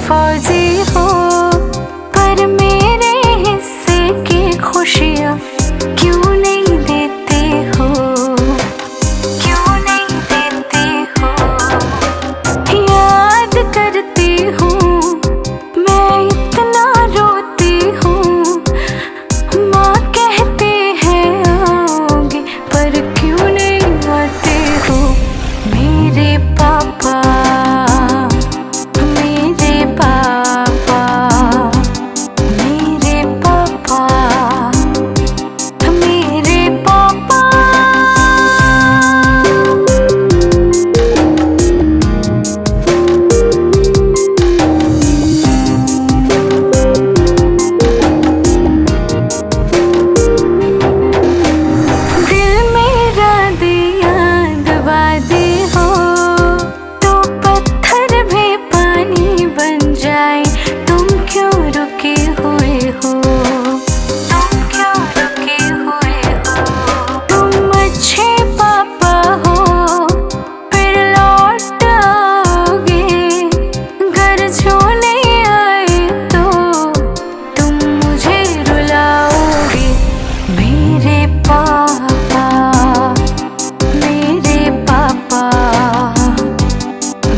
फौजी हो, पर मेरे हिस्से की खुशियाँ क्यों नहीं देते हो, क्यों नहीं देते हो। याद करती हूँ मैं इतना रोती हूँ, माँ कहते हैं आओगे पर क्यों नहीं आते हो। मेरे पापा, मेरे पापा, मेरे पापा, मेरे पापा। दिल मेरा दिया दबा दे हो, तो पत्थर भी पानी बन जाए। तुम क्यों रुके हुए हो, तुम क्यों रुके हुए हो। तुम अच्छे पापा हो, फिर लौट आओगे। घर जो नहीं आए तो तुम मुझे रुलाओगे। मेरे पापा, मेरे पापा,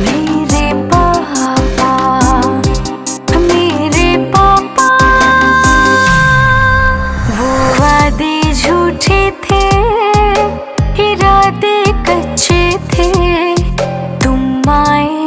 मेरे पापा, मेरे पापा। वो वादे झूठे थे, इरादे कच्चे थे, तुम आए